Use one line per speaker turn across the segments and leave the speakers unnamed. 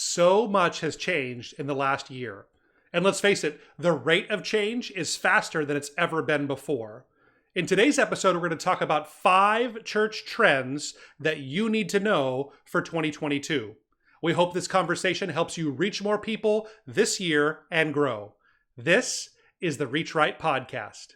So much has changed in the last year. And let's face it, the rate of change is faster than it's ever been before. In today's episode, we're going to talk about 5 church trends that you need to know for 2022. We hope this conversation helps you reach more people this year and grow. This is the Reach Right podcast.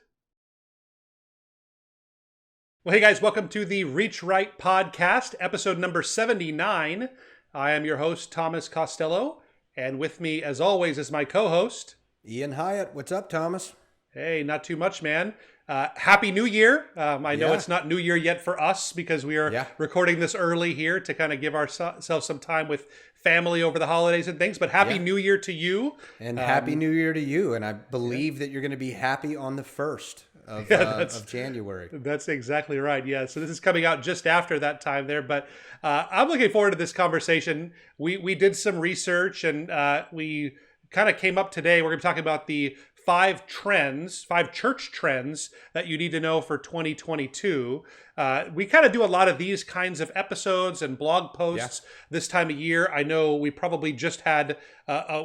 Well, hey guys, welcome to the Reach Right podcast, episode number 79. I am your host, Thomas Costello, and with me, as always, is my co-host,
Ian Hyatt. What's up, Thomas?
Hey, not too much, man. Happy New Year. I know it's not New Year yet for us because we are recording this early here to kind of give ourselves some time with family over the holidays and things, but Happy New Year to you.
And Happy New Year to you. And I believe that you're going to be happy on the 1st of January.
That's exactly right. Yeah. So this is coming out just after that time there, but I'm looking forward to this conversation. We did some research and we kind of came up today. We're going to be talking about the 5 church trends that you need to know for 2022. We kind of do a lot of these kinds of episodes and blog posts this time of year. I know we probably just had,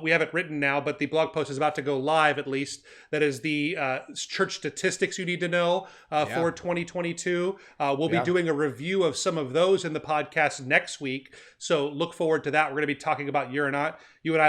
we have it written now, but the blog post is about to go live at least. That is the church statistics you need to know for 2022. We'll be doing a review of some of those in the podcast next week. So look forward to that. We're going to be talking about you and I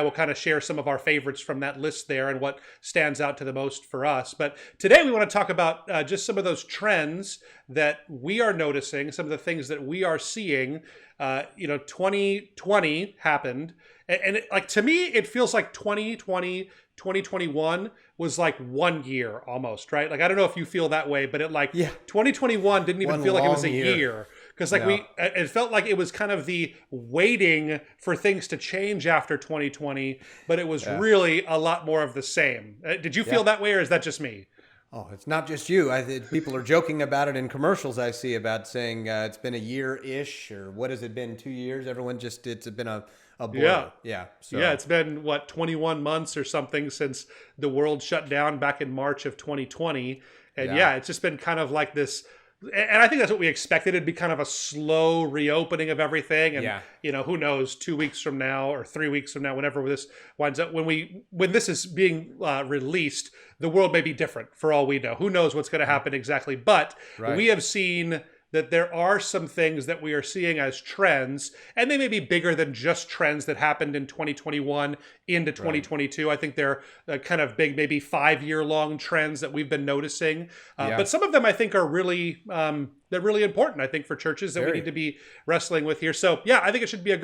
will kind of share some of our favorites from that list there and what stands out to the most for us. But today we want to talk about just some of those trends that we are noticing, some of the things that we are seeing. 2020 happened. And to me, it feels like 2020, 2021 was like 1 year almost, right? Like, I don't know if you feel that way, but 2021 didn't even feel like it was a year. Because it felt like it was kind of the waiting for things to change after 2020, but it was really a lot more of the same. Did you feel that way, or is that just me?
Oh, it's not just you. People are joking about it in commercials I see about saying it's been a year-ish, or what has it been, 2 years? Everyone just, it's been a blur.
It's been, 21 months or something since the world shut down back in March of 2020. And it's just been kind of like this. And I think that's what we expected. It'd be kind of a slow reopening of everything. And, who knows, 2 weeks from now or 3 weeks from now, whenever this winds up, when this is being released, the world may be different for all we know. Who knows what's going to happen exactly. But we have seen that there are some things that we are seeing as trends, and they may be bigger than just trends that happened in 2021 into 2022. I think they're kind of big, maybe 5-year-long trends that we've been noticing. But some of them I think are really, they're really important, I think, for churches that we need to be wrestling with here. So I think it should be a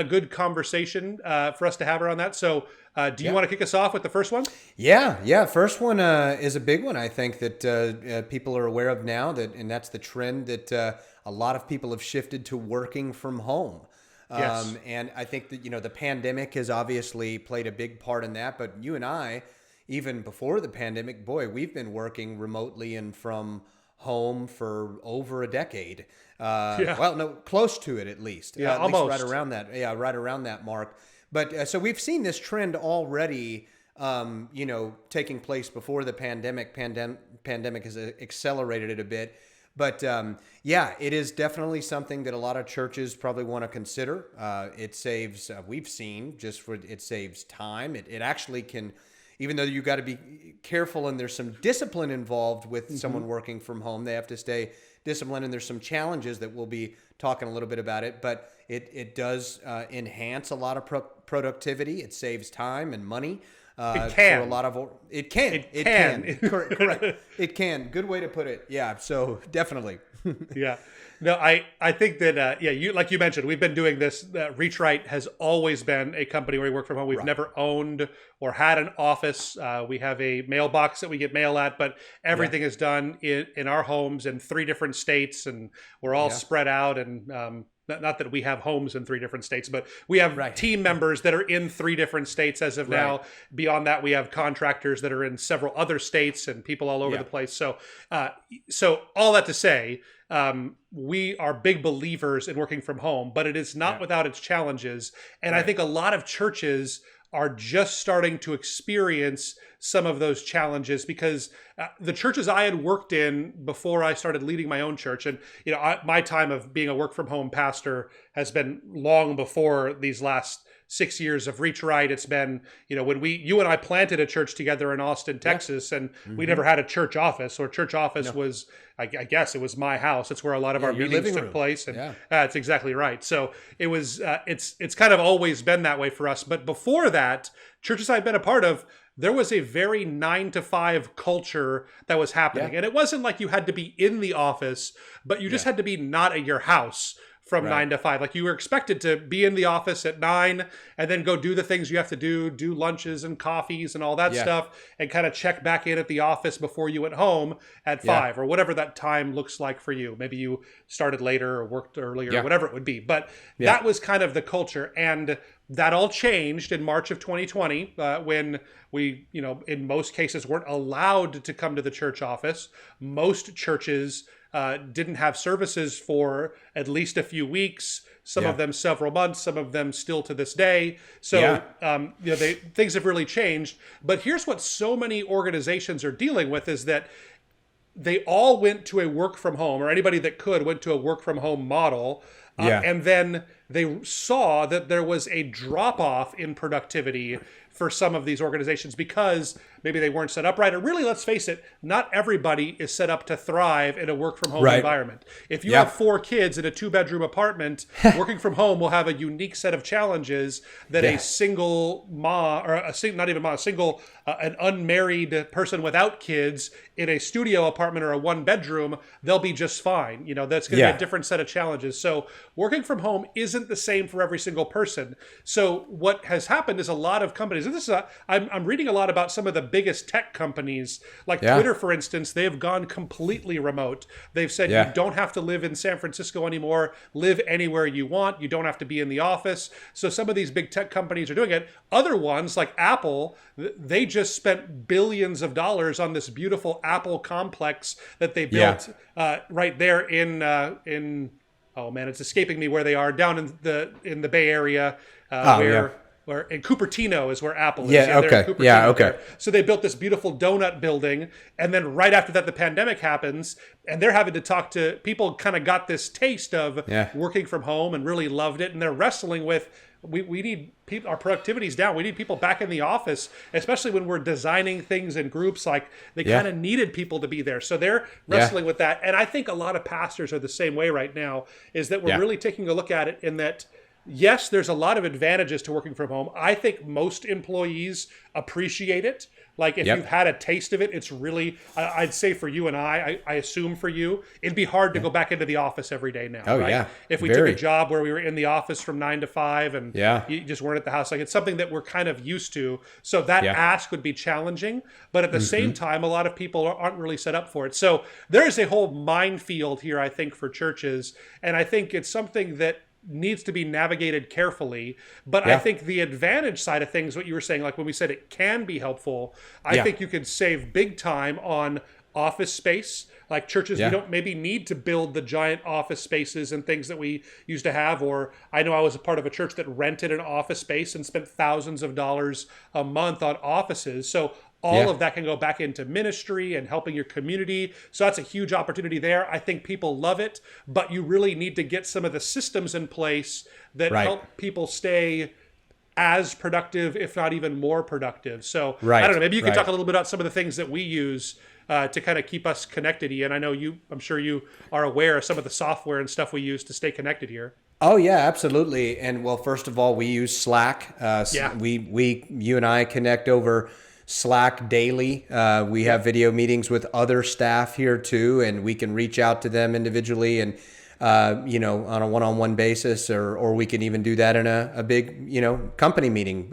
good conversation for us to have around that. So do you want to kick us off with the first one?
Yeah. First one is a big one, I think, that people are aware of now, and that's the trend that a lot of people have shifted to working from home. And I think that, the pandemic has obviously played a big part in that. But you and I, even before the pandemic, we've been working remotely and from home for over a decade. Well, no, close to it at least. At
almost.
Least right around that. Yeah, right around that mark. But so we've seen this trend already, taking place before the pandemic. Pandemic has accelerated it a bit. But it is definitely something that a lot of churches probably want to consider. It saves, we've seen, it saves time. It actually can, even though you got to be careful and there's some discipline involved with someone working from home, they have to stay disciplined, and there's some challenges that we'll be talking a little bit about it, but it does enhance a lot of productivity. It saves time and money.
It can.
For a lot of it can. Correct. It can. Good way to put it. Yeah. So definitely.
No, I think that you, like you mentioned, we've been doing this. REACHRIGHT has always been a company where we work from home. We've never owned or had an office. We have a mailbox that we get mail at, but everything is done in our homes in 3 different states, and we're all spread out. And not that we have homes in 3 different states, but we have team members that are in 3 different states as of now. Beyond that, we have contractors that are in several other states and people all over the place. So all that to say, we are big believers in working from home, but it is not without its challenges. And I think a lot of churches are just starting to experience some of those challenges because the churches I had worked in before I started leading my own church, and my time of being a work from home pastor has been long before these last 6 years of Reach Right. It's been, when you and I planted a church together in Austin, Texas, and we never had a church office, or church office was, I guess it was my house. It's where a lot of our
your
meetings
living
took
room.
place. And that's exactly right. So it was, it's kind of always been that way for us. But before that, churches I've been a part of, there was a very 9 to 5 culture that was happening. And it wasn't like you had to be in the office, but you just had to be not at your house from 9 to 5. Like, you were expected to be in the office at 9 and then go do the things you have to do lunches and coffees and all that stuff, and kind of check back in at the office before you went home at 5 or whatever that time looks like for you. Maybe you started later or worked earlier, or whatever it would be. But that was kind of the culture. And that all changed in March of 2020 when we, in most cases weren't allowed to come to the church office. Most churches didn't have services for at least a few weeks, some of them several months, some of them still to this day. So, things have really changed. But here's what so many organizations are dealing with is that they all went to a work from home, or anybody that could went to a work from home model. And then they saw that there was a drop off in productivity for some of these organizations because maybe they weren't set up right. Or really, let's face it, not everybody is set up to thrive in a work from home environment. If you have 4 kids in a 2-bedroom apartment, working from home will have a unique set of challenges that a single mom, or an unmarried person without kids in a studio apartment or a 1-bedroom, they'll be just fine. That's going to be a different set of challenges. So working from home isn't the same for every single person. So what has happened is a lot of companies, and I'm reading a lot about some of the biggest tech companies, like Twitter, for instance. They have gone completely remote. They've said you don't have to live in San Francisco anymore. Live anywhere you want. You don't have to be in the office. So some of these big tech companies are doing it. Other ones, like Apple, they just spent billions of dollars on this beautiful Apple complex that they built right there in oh man, it's escaping me where they are, down in the Bay Area, where in Cupertino is where Apple is.
Okay.
So they built this beautiful donut building, and then right after that, the pandemic happens, and they're having to talk to people. Kind of got this taste of working from home and really loved it, and they're wrestling with. We need people. Our productivity's down. We need people back in the office, especially when we're designing things in groups. Like, they kind of needed people to be there, so they're wrestling with that. And I think a lot of pastors are the same way right now. Is that we're really taking a look at it in that. Yes, there's a lot of advantages to working from home. I think most employees appreciate it. Like, if you've had a taste of it, it's really, I'd say for you and I assume for you, it'd be hard to go back into the office every day now. If we took a job where we were in the office from 9 to 5 and you just weren't at the house, like, it's something that we're kind of used to. So that ask would be challenging. But at the same time, a lot of people aren't really set up for it. So there is a whole minefield here, I think, for churches. And I think it's something that needs to be navigated carefully. But I think the advantage side of things, what you were saying, like when we said it can be helpful, I think you could save big time on office space. Like, churches, we don't maybe need to build the giant office spaces and things that we used to have. Or I know I was a part of a church that rented an office space and spent thousands of dollars a month on offices. So all of that can go back into ministry and helping your community. So that's a huge opportunity there. I think people love it, but you really need to get some of the systems in place that help people stay as productive, if not even more productive. So I don't know, maybe you can talk a little bit about some of the things that we use to kind of keep us connected, Ian. I know I'm sure you are aware of some of the software and stuff we use to stay connected here.
Oh yeah, absolutely. And well, first of all, we use Slack. You and I connect over Slack daily. We have video meetings with other staff here too, and we can reach out to them individually and on a one-on-one basis, or we can even do that in a big company meeting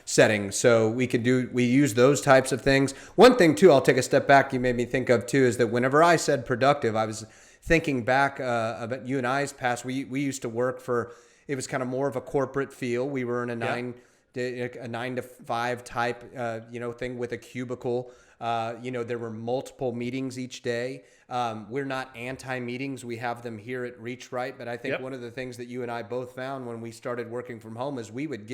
setting. So we use those types of things. One thing too, I'll take a step back. You made me think of too, is that whenever I said productive, I was thinking back about you and I's past. We used to work for. It was kind of more of a corporate feel. We were in a 9 to 5 type, thing with a cubicle. There were multiple meetings each day. We're not anti-meetings. We have them here at REACHRIGHT. But I think one of the things that you and I both found when we started working from home is we would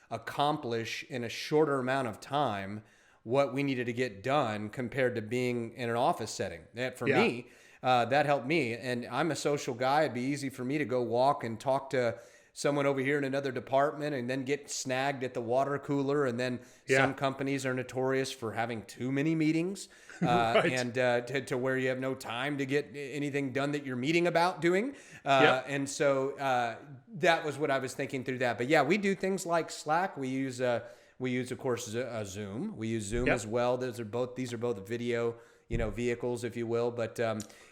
accomplish in a shorter amount of time what we needed to get done compared to being in an office setting. For me, that helped me. And I'm a social guy. It'd be easy for me to go walk and talk to someone over here in another department and then get snagged at the water cooler. And then some companies are notorious for having too many meetings and to where you have no time to get anything done that you're meeting about doing. And so that was what I was thinking through that. But yeah, we do things like Slack. We use, of course, Zoom. We use Zoom as well. These are both video, vehicles, if you will. But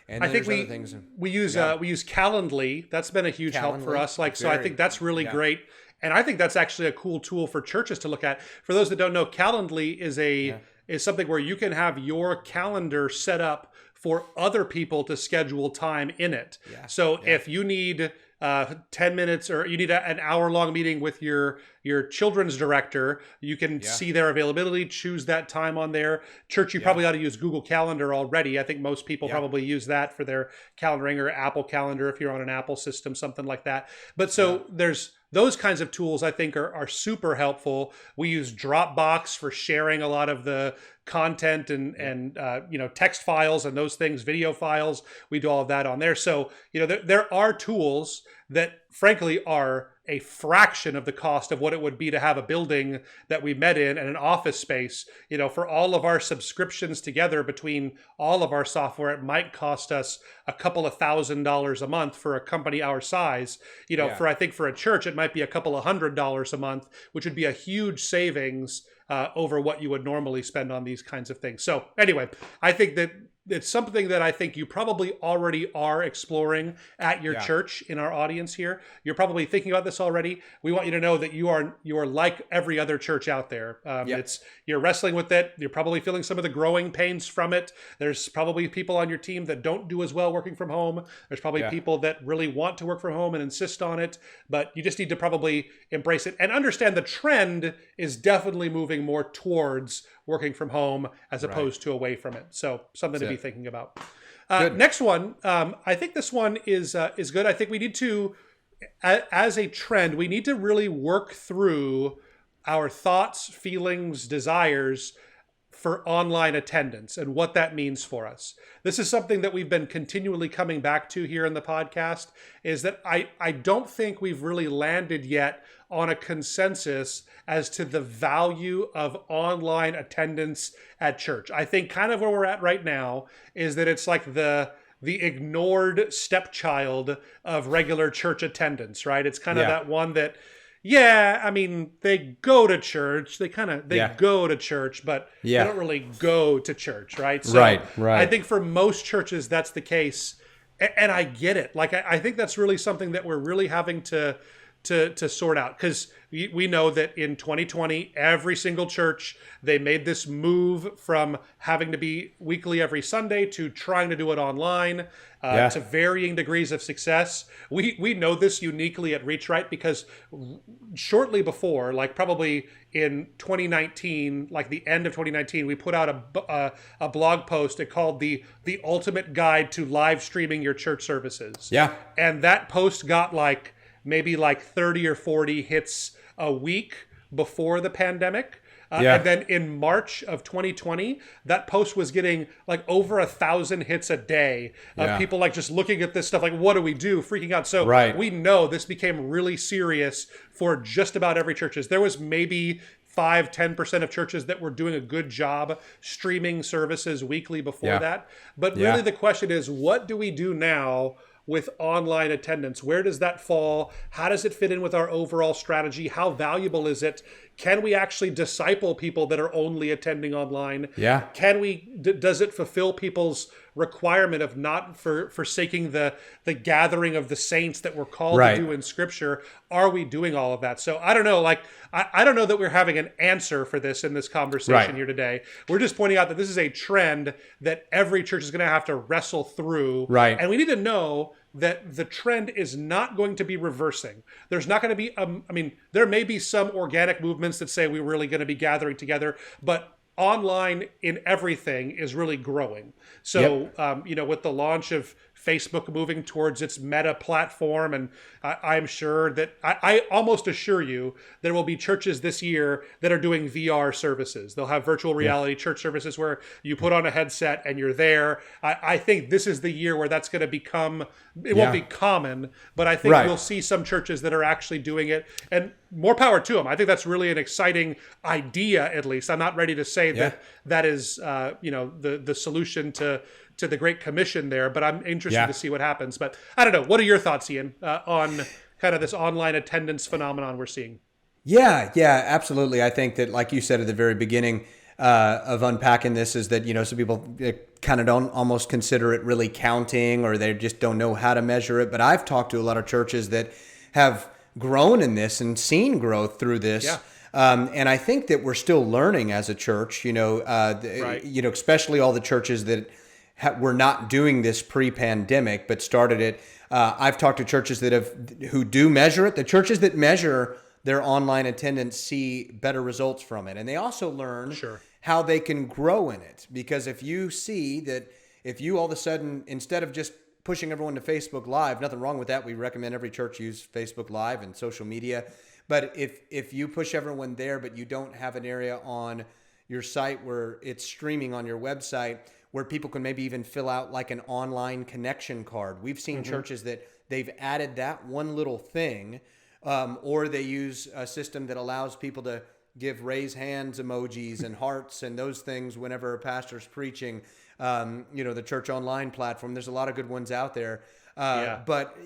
and
I think
other things.
we use Calendly. That's been a huge help for us. So I think that's really great. And I think that's actually a cool tool for churches to look at. For those that don't know, Calendly is something where you can have your calendar set up for other people to schedule time in it. So if you need 10 minutes or you need an hour-long meeting with your children's director, you can see their availability, choose that time on there. Church, you probably ought to use Google Calendar already. I think most people probably use that for their calendaring, or Apple Calendar if you're on an Apple system, something like that. But so there's those kinds of tools I think are super helpful. We use Dropbox for sharing a lot of the content and text files and those things, video files. We do all of that on there. So, there are tools that frankly are a fraction of the cost of what it would be to have a building that we met in and an office space. For all of our subscriptions together between all of our software, it might cost us a couple of $1,000s a month for a company our size. I think for a church, it might be a couple of $100s a month, which would be a huge savings over what you would normally spend on these kinds of things. So anyway, I think that it's something that I think you probably already are exploring at your church in our audience here. You're probably thinking about this already. We want you to know that you are like every other church out there. You're wrestling with it. You're probably feeling some of the growing pains from it. There's probably people on your team that don't do as well working from home. There's probably people that really want to work from home and insist on it, but you just need to probably embrace it and understand the trend is definitely moving more towards working from home as opposed to away from it. So something to be thinking about. Next one, I think this one is good. I think we need to, as a trend, we need to really work through our thoughts, feelings, desires for online attendance and what that means for us. This is something that we've been continually coming back to here in the podcast, is that I don't think we've really landed yet on a consensus as to the value of online attendance at church. I think kind of where we're at right now is that it's like the ignored stepchild of regular church attendance, right? It's kind of that one that, they go to church. They go to church, but they don't really go to church, right? So
right.
I think for most churches, that's the case. And I get it. Like, I think that's really something that we're really having to sort out, because we know that in 2020, every single church, they made this move from having to be weekly every Sunday to trying to do it online to varying degrees of success. We know this uniquely at REACHRIGHT because shortly before, like probably in 2019, like the end of 2019, we put out a blog post called the Ultimate Guide to Live Streaming Your Church Services. Yeah. And that post got maybe 30 or 40 hits a week before the pandemic. And then in March of 2020, that post was getting over 1,000 hits a day of people just looking at this stuff, what do we do? Freaking out. So we know this became really serious for just about every churches. There was maybe 5-10% of churches that were doing a good job streaming services weekly before that. But really the question is, what do we do now with online attendance? Where does that fall? How does it fit in with our overall strategy? How valuable is it? Can we actually disciple people that are only attending online? Can we? Does it fulfill people's requirement of not forsaking the gathering of the saints that we're called to do in Scripture? Are we doing all of that? So I don't know. I don't know that we're having an answer for this in this conversation here today. We're just pointing out that this is a trend that every church is going to have to wrestle through. And we need to know that the trend is not going to be reversing. There's not going to be, there may be some organic movements that say we're really going to be gathering together, but online in everything is really growing. So, with the launch of Facebook moving towards its Meta platform, and I'm sure that I almost assure you there will be churches this year that are doing VR services. They'll have virtual reality church services where you put on a headset and you're there. I think this is the year where that's going to become, it won't be common, but I think we'll see some churches that are actually doing it, and more power to them. I think that's really an exciting idea, at least. I'm not ready to say that is, the solution to the Great Commission there, but I'm interested to see what happens. But I don't know. What are your thoughts, Ian, on kind of this online attendance phenomenon we're seeing?
Yeah, absolutely. I think that, like you said at the very beginning of unpacking this, is that, some people kind of don't almost consider it really counting, or they just don't know how to measure it. But I've talked to a lot of churches that have grown in this and seen growth through this. Yeah. And I think that we're still learning as a church, especially all the churches that were not doing this pre-pandemic, but started it. I've talked to churches who do measure it. The churches that measure their online attendance see better results from it. And they also learn how they can grow in it. Because if you see that, if you all of a sudden, instead of just pushing everyone to Facebook Live, nothing wrong with that. We recommend every church use Facebook Live and social media. But if you push everyone there, but you don't have an area on your site where it's streaming on your website, where people can maybe even fill out like an online connection card. We've seen churches that they've added that one little thing, or they use a system that allows people to give raise hands emojis and hearts and those things whenever a pastor's preaching. The church online platform, there's a lot of good ones out there. But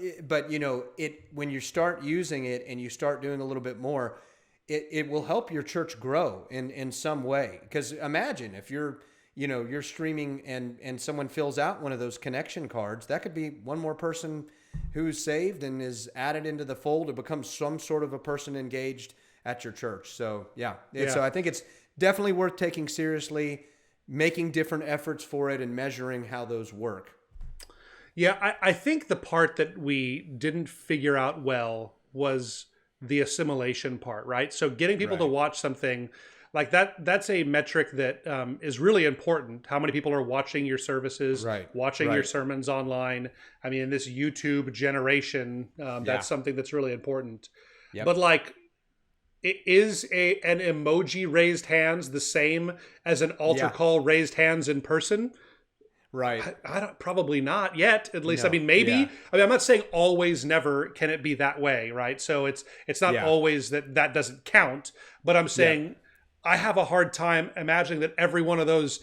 when you start using it and you start doing a little bit more, it will help your church grow in some way. Because imagine if you're streaming and someone fills out one of those connection cards, that could be one more person who's saved and is added into the fold to become some sort of a person engaged at your church. So so I think it's definitely worth taking seriously, making different efforts for it, and measuring how those work.
Yeah, I think the part that we didn't figure out well was the assimilation part, right? So getting people to watch something like that's a metric that is really important. How many people are watching your services, watching your sermons online? I mean, in this YouTube generation, that's something that's really important. Yep. But is an emoji raised hands the same as an altar call raised hands in person?
Right.
I don't, probably not yet, at least. No. I mean, maybe. Yeah. I mean, I'm not saying always, never can it be that way, right? So it's not always that doesn't count, but I'm saying I have a hard time imagining that every one of those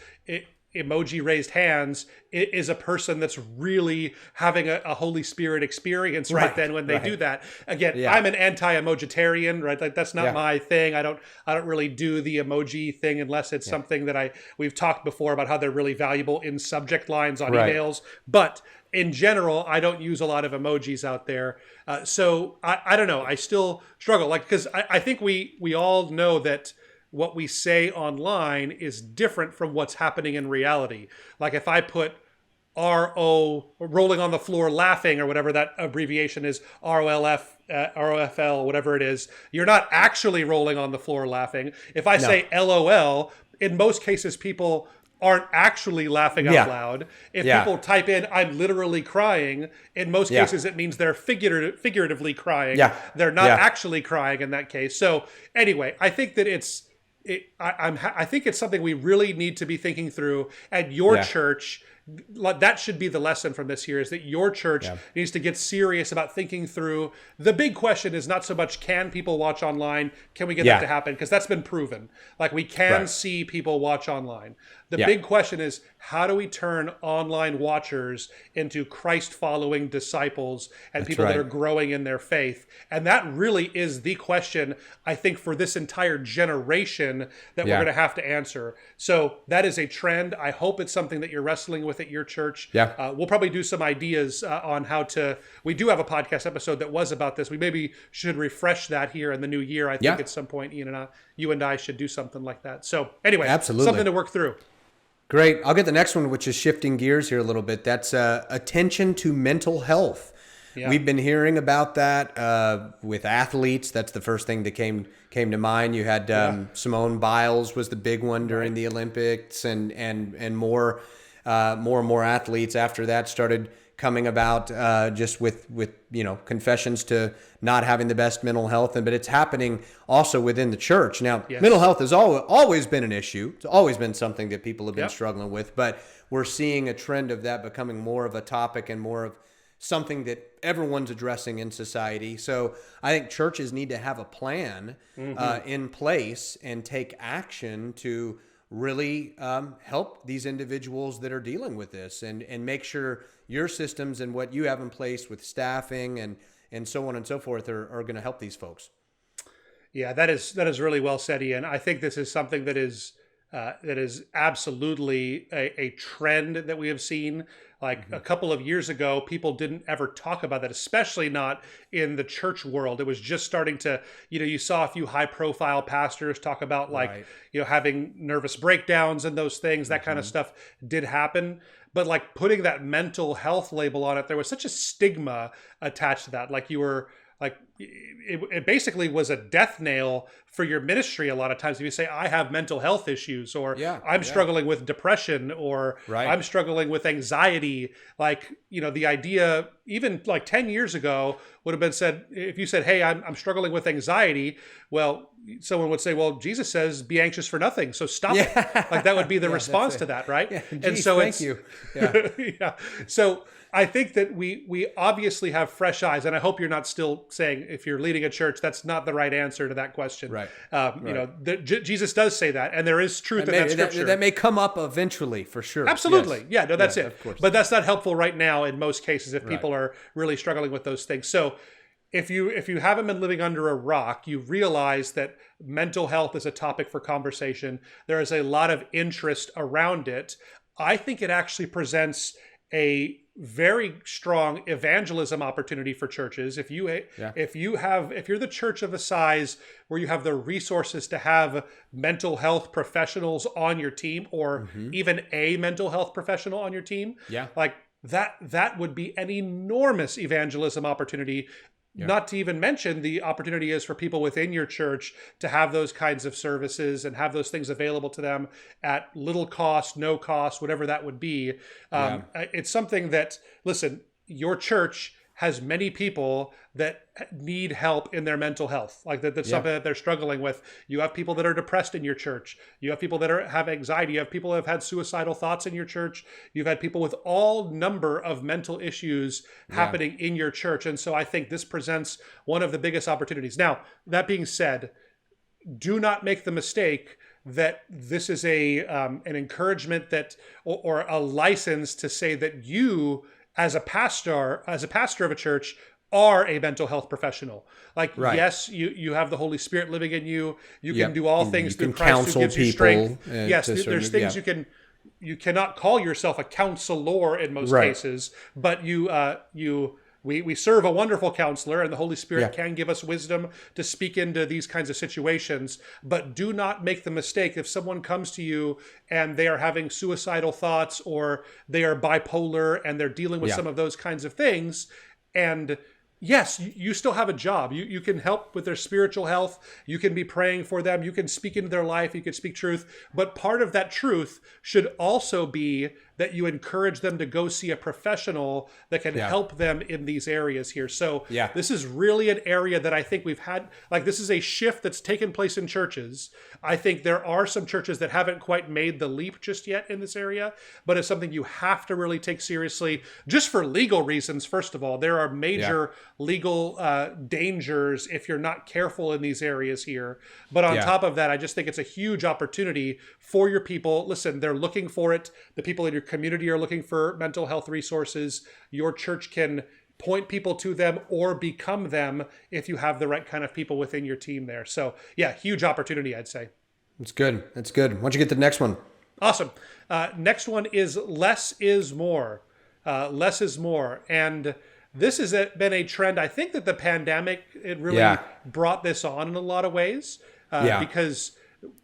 emoji raised hands is a person that's really having a Holy Spirit experience right then when they do that. Again, I'm an anti-emojitarian, right? Like that's not my thing. I don't really do the emoji thing unless it's something that we've talked before about how they're really valuable in subject lines on emails. But in general, I don't use a lot of emojis out there. So I don't know. I still struggle, because I think we all know that what we say online is different from what's happening in reality. Like if I put RO, rolling on the floor laughing, or whatever that abbreviation is, ROFL, whatever it is, you're not actually rolling on the floor laughing. If I say LOL, in most cases people aren't actually laughing out loud. If people type in I'm literally crying, in most cases it means they're figuratively crying. They're not actually crying in that case. So anyway, I think that I think it's something we really need to be thinking through at your church. That should be the lesson from this year, is that your church needs to get serious about thinking through. The big question is not so much can people watch online, can we get that to happen? Because that's been proven. Like we can see people watch online. The big question is, how do we turn online watchers into Christ-following disciples and people that are growing in their faith? And that really is the question, I think, for this entire generation that we're going to have to answer. So that is a trend. I hope it's something that you're wrestling with at your church. We'll probably do some ideas on how to. We do have a podcast episode that was about this. We maybe should refresh that here in the new year. I think at some point, Ian you and I should do something like that. So anyway, something to work through.
Great. I'll get the next one, which is shifting gears here a little bit. That's attention to mental health. We've been hearing about that with athletes. That's the first thing that came to mind. You had Simone Biles was the big one during the Olympics, and more and more athletes after that started coming about just with confessions to not having the best mental health, but it's happening also within the church. Now, mental health has always been an issue. It's always been something that people have been struggling with, but we're seeing a trend of that becoming more of a topic and more of something that everyone's addressing in society. So I think churches need to have a plan in place and take action to really help these individuals that are dealing with this, and make sure your systems and what you have in place with staffing and so on and so forth are going to help these folks.
Yeah, that is really well said, Ian. I think this is something that is absolutely a trend that we have seen. Like a couple of years ago, people didn't ever talk about that, especially not in the church world. It was just starting to, you saw a few high profile pastors talk about having nervous breakdowns and those things, that kind of stuff did happen. But like putting that mental health label on it, there was such a stigma attached to that. Like you were like, it basically was a death nail for your ministry. A lot of times if you say, I have mental health issues, or I'm struggling with depression, or I'm struggling with anxiety, the idea even like 10 years ago would have been said, if you said, hey, I'm struggling with anxiety, well, someone would say, well, Jesus says be anxious for nothing, so stop it. Like that would be the response to that, right? And so
thank you.
So I think that we obviously have fresh eyes, and I hope you're not still saying, if you're leading a church, that's not the right answer to that question.
Right.
Jesus does say that, and there is truth in that scripture.
That may come up eventually, for sure.
Absolutely. Yes. Yeah, that's it.
Of course.
But that's not helpful right now in most cases if people are really struggling with those things. So if you haven't been living under a rock, you realize that mental health is a topic for conversation. There is a lot of interest around it. I think it actually presents a very strong evangelism opportunity for churches. If you're the church of a size where you have the resources to have mental health professionals on your team, or even a mental health professional on your team, like that would be an enormous evangelism opportunity. Not to even mention the opportunity is for people within your church to have those kinds of services and have those things available to them at little cost, no cost, whatever that would be. It's something that, listen, your church has many people that need help in their mental health. Like that's something that they're struggling with. You have people that are depressed in your church. You have people that have anxiety. You have people that have had suicidal thoughts in your church. You've had people with all number of mental issues happening in your church. And so I think this presents one of the biggest opportunities. Now, that being said, do not make the mistake that this is an encouragement that or a license to say that you as a pastor of a church are a mental health profestional. Yes, you have the Holy Spirit living in you. You can do all things through Christ who gives you strength. Yes, there's things you cannot call yourself a counselor in most cases, but we serve a wonderful counselor, and the Holy Spirit can give us wisdom to speak into these kinds of situations. But do not make the mistake, if someone comes to you and they are having suicidal thoughts, or they are bipolar and they're dealing with some of those kinds of things, and yes, you still have a job. You can help with their spiritual health. You can be praying for them. You can speak into their life. You can speak truth. But part of that truth should also be that you encourage them to go see a professional that can help them in these areas here. So this is really an area that I think we've had, this is a shift that's taken place in churches. I think there are some churches that haven't quite made the leap just yet in this area, but it's something you have to really take seriously, just for legal reasons. First of all, there are major legal dangers if you're not careful in these areas here. But on top of that, I just think it's a huge opportunity for your people. Listen, they're looking for it. The people in your community are looking for mental health resources. Your church can point people to them or become them if you have the right kind of people within your team there. So huge opportunity, I'd say.
That's good. That's good. Why don't you get the next one?
Awesome. Next one is less is more. Less is more. And this has been a trend. I think that the pandemic, it really brought this on in a lot of ways because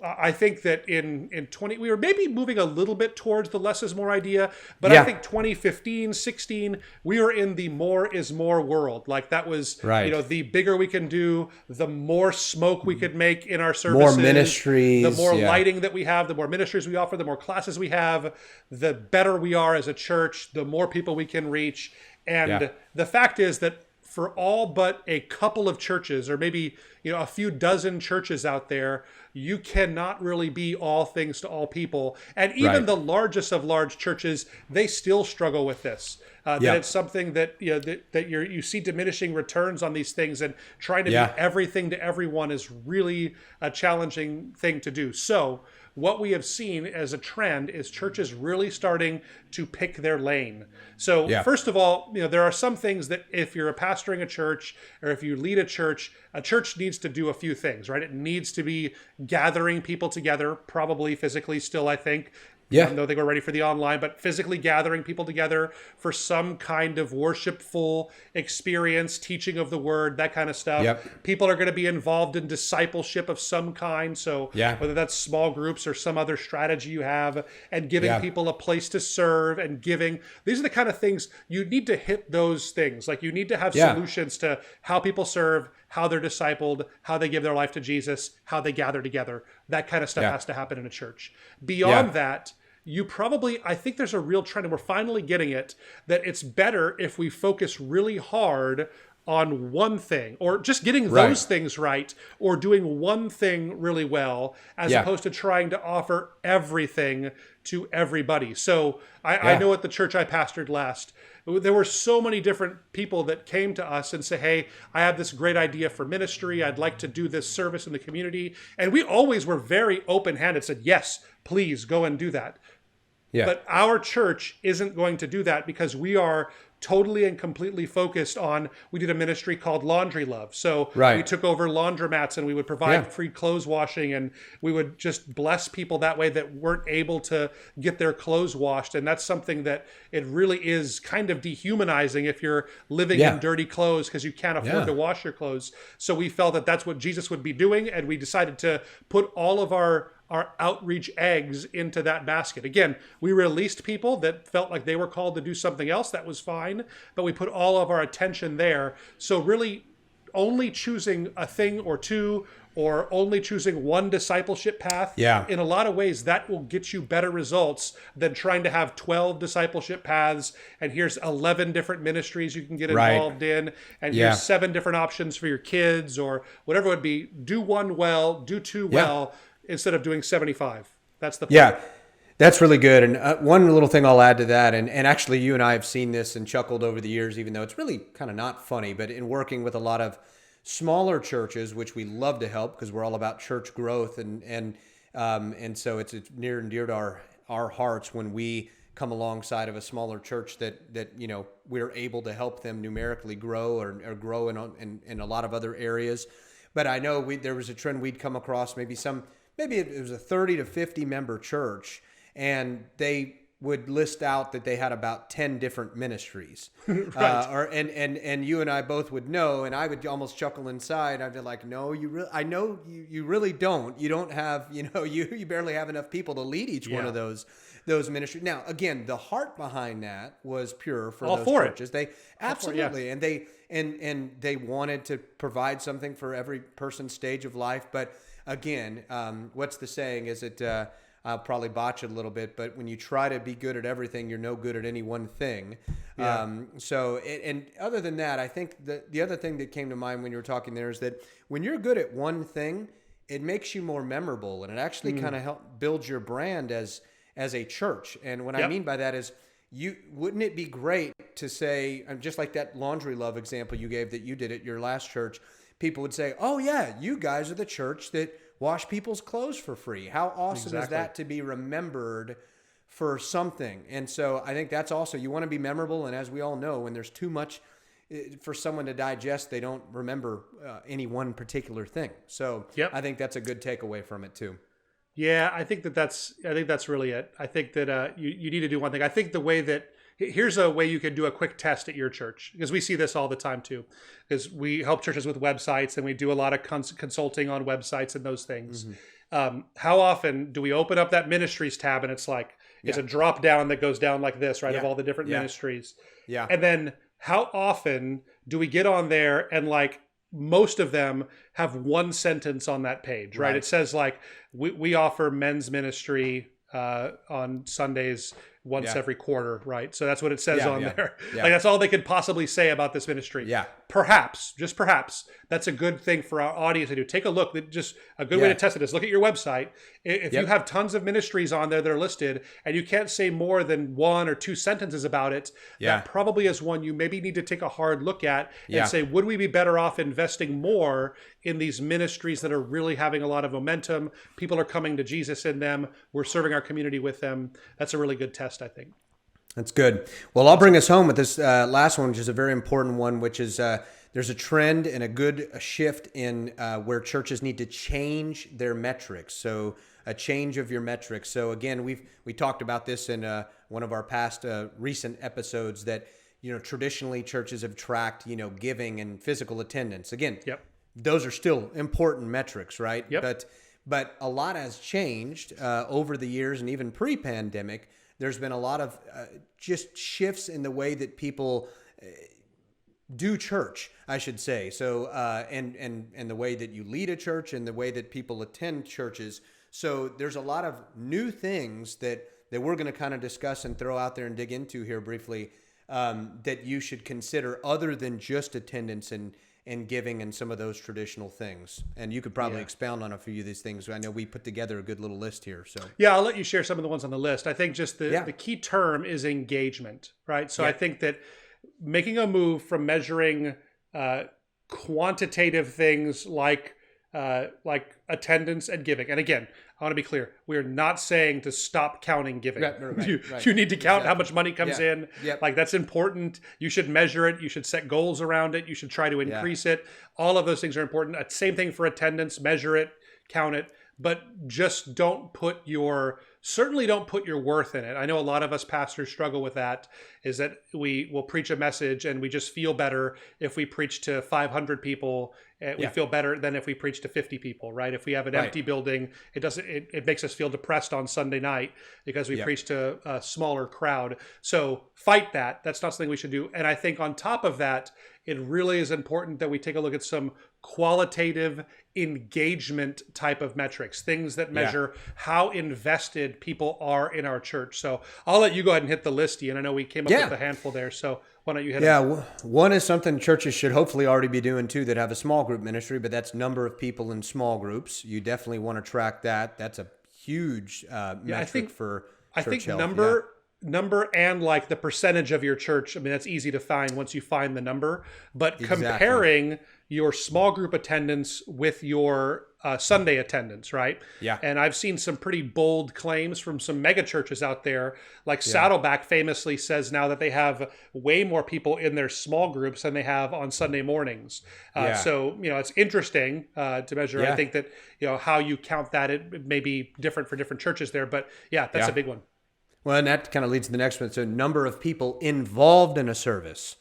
I think that in 20, we were maybe moving a little bit towards the less is more idea, but I
Yeah.
think 2015, 16, we were in the more is more world. Like that was,
Right.
the bigger we can do, the more smoke we could make in our
More
services, the
ministries.
more
Yeah.
lighting that we have, the more ministries we offer, the more classes we have, the better we are as a church, the more people we can reach.
Yeah.
And the fact is that for all but a couple of churches, or maybe a few dozen churches out there, you cannot really be all things to all people. And even
Right.
the largest of large churches, they still struggle with this.
Yeah.
That it's something that that you see diminishing returns on these things, and trying to
Yeah.
be everything to everyone is really a challenging thing to do. So what we have seen as a trend is churches really starting to pick their lane. So
Yeah.
first of all, there are some things that if you're pastoring a church or if you lead a church needs to do a few things, right? It needs to be gathering people together, probably physically still, I think.
Yeah.
Even though they were ready for the online, but physically gathering people together for some kind of worshipful experience, teaching of the word, that kind of stuff.
Yep.
People are going to be involved in discipleship of some kind. So
Yeah.
whether that's small groups or some other strategy you have, and giving
Yeah.
people a place to serve and giving, these are the kind of things you need to hit those things. Like you need to have
Yeah.
solutions to how people serve, how they're discipled, how they give their life to Jesus, how they gather together. That kind of stuff
Yeah.
has to happen in a church. Beyond
Yeah.
that, I think there's a real trend, and we're finally getting it, that it's better if we focus really hard on one thing, or just getting
Right.
those things right, or doing one thing really well, as
Yeah.
opposed to trying to offer everything to everybody. So I
Yeah.
know at the church I pastored last, there were so many different people that came to us and say, hey, I have this great idea for ministry. I'd like to do this service in the community. And we always were very open-handed, said, yes, please go and do that.
Yeah.
But our church isn't going to do that because we are totally and completely focused on, we did a ministry called Laundry Love. So
Right.
we took over laundromats and we would provide
Yeah.
free clothes washing, and we would just bless people that way that weren't able to get their clothes washed. And that's something that it really is kind of dehumanizing if you're living
Yeah.
in dirty clothes because you can't afford
Yeah.
to wash your clothes. So we felt that that's what Jesus would be doing, and we decided to put all of our outreach eggs into that basket. Again, we released people that felt like they were called to do something else. That was fine, but we put all of our attention there. So really only choosing a thing or two, or only choosing one discipleship path,
Yeah.
in a lot of ways that will get you better results than trying to have 12 discipleship paths, and here's 11 different ministries you can get
Right.
involved in, and
Yeah.
here's 7 different options for your kids, or whatever it would be. Do one well, do two
Yeah.
well, instead of doing 75. That's the point.
Yeah, that's really good. And one little thing I'll add to that, and actually you and I have seen this and chuckled over the years, even though it's really kind of not funny, but in working with a lot of smaller churches, which we love to help because we're all about church growth, and so it's near and dear to our hearts when we come alongside of a smaller church that we're able to help them numerically grow or grow in a lot of other areas. But I know there was a trend we'd come across, maybe it was a 30 to 50 member church, and they would list out that they had about 10 different ministries.
Right.
And you and I both would know, and I would almost chuckle inside. I'd be like, no, I know you really don't. You don't have, you barely have enough people to lead each one of those ministries. Now, again, the heart behind that was pure for
All
those
for it.
churches. They absolutely, and they wanted to provide something for every person's stage of life. But again, what's the saying? Is it? I'll probably botch it a little bit, but when you try to be good at everything, you're no good at any one thing.
Yeah.
And other than that, I think the other thing that came to mind when you were talking there is that when you're good at one thing, it makes you more memorable, and it actually kind of helps build your brand as a church. And what I mean by that is, wouldn't it be great to say, just like that Laundry Love example you gave that you did at your last church, people would say, oh yeah, you guys are the church that wash people's clothes for free. How awesome is that to be remembered for something? And so I think that's also, you want to be memorable. And as we all know, when there's too much for someone to digest, they don't remember any one particular thing. So I think that's a good takeaway from it too.
Yeah, I think that's really it. I think that you need to do one thing. I think the way that here's a way you could do a quick test at your church, because we see this all the time too, because we help churches with websites and we do a lot of consulting on websites and those things. How often do we open up that ministries tab and it's like, it's a drop down that goes down like this, right? Of all the different ministries.
Yeah.
And then how often do we get on there and like most of them have one sentence on that page, right? It says like, we offer men's ministry on Sundays once every quarter, right? So that's what it says on there. Like that's all they could possibly say about this ministry.
Yeah.
Perhaps, just perhaps, that's a good thing for our audience to do. Take a look. Just a good way to test it is look at your website. If you have tons of ministries on there that are listed and you can't say more than 1 or 2 sentences about it, that probably is one you maybe need to take a hard look at and say, would we be better off investing more in these ministries that are really having a lot of momentum? People are coming to Jesus in them. We're serving our community with them. That's a really good test, I think.
That's good. Well, I'll bring us home with this last one, which is a very important one, which is there's a trend and a good shift in where churches need to change their metrics. So a change of your metrics. So again, we talked about this in one of our past recent episodes that, traditionally churches have tracked, giving and physical attendance. Again, those are still important metrics, right? But a lot has changed over the years, and even pre-pandemic, there's been a lot of just shifts in the way that people do church, I should say. So, and the way that you lead a church and the way that people attend churches. So there's a lot of new things that we're going to kind of discuss and throw out there and dig into here briefly that you should consider other than just attendance and giving and some of those traditional things. And you could probably expound on a few of these things. I know we put together a good little list here. So
yeah, I'll let you share some of the ones on the list. I think just the key term is engagement, right? So I think that making a move from measuring quantitative things like attendance and giving. And again, I want to be clear. We're not saying to stop counting giving. You need to count how much money comes in. Like that's important. You should measure it. You should set goals around it. You should try to increase it. All of those things are important. Same thing for attendance. Measure it, count it, but just certainly don't put your worth in it. I know a lot of us pastors struggle with that, is that we will preach a message and we just feel better if we preach to 500 people. We feel better than if we preach to 50 people, right? If we have an empty building, it makes us feel depressed on Sunday night because we preach to a smaller crowd. So fight that. That's not something we should do. And I think on top of that, it really is important that we take a look at some qualitative engagement type of metrics, things that measure how invested people are in our church. So I'll let you go ahead and hit the list, Ian. I know we came up with a handful there. So why don't you hit it?
One is something churches should hopefully already be doing too that have a small group ministry, but that's number of people in small groups. You definitely want to track that. That's a huge metric for church health.
Number and like the percentage of your church. I mean, that's easy to find once you find the number, but comparing your small group attendance with your Sunday attendance, right?
Yeah.
And I've seen some pretty bold claims from some mega churches out there. Like Saddleback famously says now that they have way more people in their small groups than they have on Sunday mornings. So, it's interesting to measure. I think that, how you count that, it may be different for different churches there, but that's a big one.
Well, and that kind of leads to the next one. So number of people involved in a service.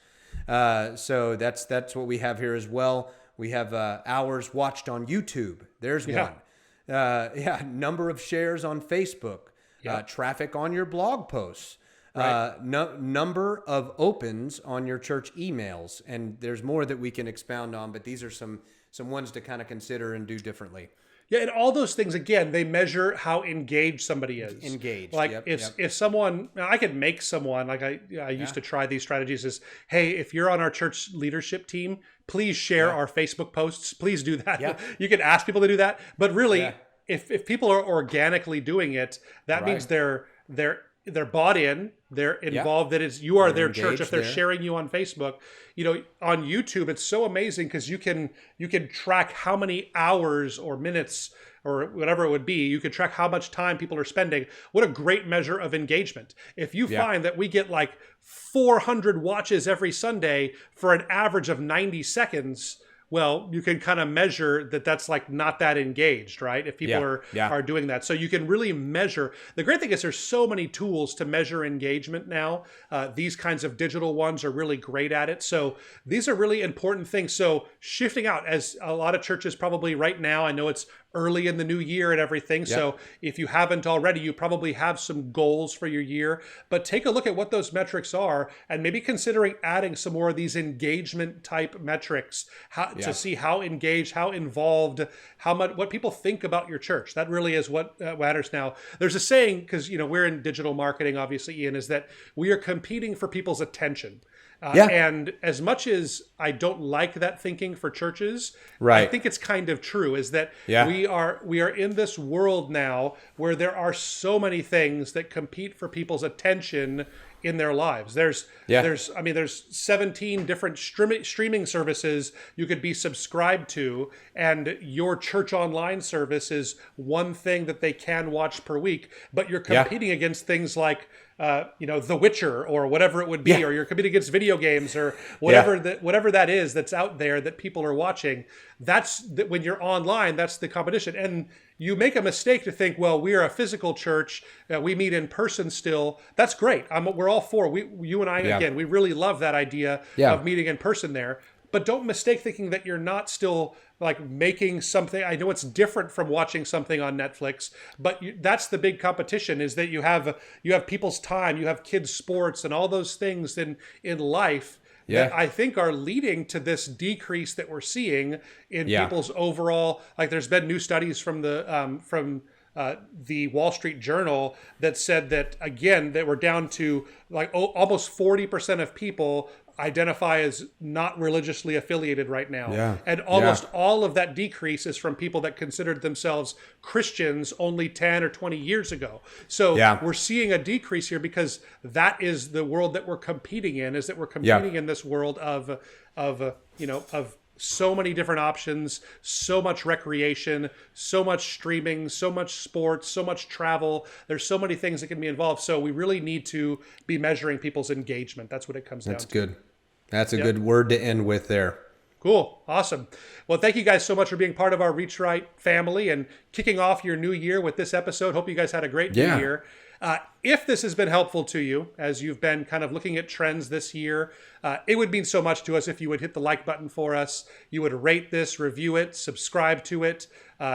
So that's what we have here as well. We have hours watched on YouTube. There's one. Number of shares on Facebook. Traffic on your blog posts. Number of opens on your church emails. And there's more that we can expound on, but these are some ones to kind of consider and do differently.
Yeah, and all those things, again, they measure how engaged somebody is.
Engaged.
Like if someone, I could make someone, like I used to try these strategies is, hey, if you're on our church leadership team, please share our Facebook posts. Please do that. Yeah. You can ask people to do that. But really, if people are organically doing it, that means they're bought in, they're involved, that is, you are their church. If they're sharing you on Facebook, on YouTube, it's so amazing because you can track how many hours or minutes or whatever it would be. You could track how much time people are spending. What a great measure of engagement. If you find that we get like 400 watches every Sunday for an average of 90 seconds, well, you can kind of measure that that's like not that engaged, right? If people are doing that. So you can really measure. The great thing is there's so many tools to measure engagement now. These kinds of digital ones are really great at it. So these are really important things. So shifting out, as a lot of churches probably right now, I know it's early in the new year and everything. So if you haven't already, you probably have some goals for your year, but take a look at what those metrics are and maybe considering adding some more of these engagement type metrics to see how engaged, how involved, how much, what people think about your church. That really is what matters now. There's a saying, because, you know, we're in digital marketing, obviously, Ian, is that we are competing for people's attention. And as much as I don't like that thinking for churches, I think it's kind of true, is that we are in this world now where there are so many things that compete for people's attention in their lives. There's 17 different streaming services you could be subscribed to, and your church online service is one thing that they can watch per week, but you're competing against things like The Witcher or whatever it would be, or you're competing against video games or whatever whatever that is that's out there that people are watching. When you're online, that's the competition. And you make a mistake to think, well, we are a physical church, we meet in person still. That's great. We're all for. You and I, again, we really love that idea of meeting in person there. But don't mistake thinking that you're not still like making something. I know it's different from watching something on Netflix, but that's the big competition, is that you have people's time, you have kids' sports and all those things in life that I think are leading to this decrease that we're seeing in people's overall. Like, there's been new studies from the Wall Street Journal that said that, again, that we're down to like almost 40% of people identify as not religiously affiliated right now. And almost all of that decrease is from people that considered themselves Christians only 10 or 20 years ago. So we're seeing a decrease here because that is the world that we're competing in, is that we're competing in this world of so many different options, so much recreation, so much streaming, so much sports, so much travel. There's so many things that can be involved. So we really need to be measuring people's engagement. That's what it comes down to.
That's good. That's a good word to end with there.
Cool. Awesome. Well, thank you guys so much for being part of our Reach Right family and kicking off your new year with this episode. Hope you guys had a great new year. If this has been helpful to you, as you've been kind of looking at trends this year, it would mean so much to us if you would hit the like button for us. You would rate this, review it, subscribe to it,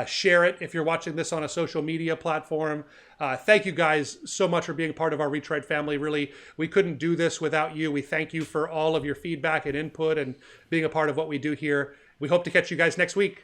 share it if you're watching this on a social media platform. Thank you guys so much for being part of our Reach Right family. Really, we couldn't do this without you. We thank you for all of your feedback and input and being a part of what we do here. We hope to catch you guys next week.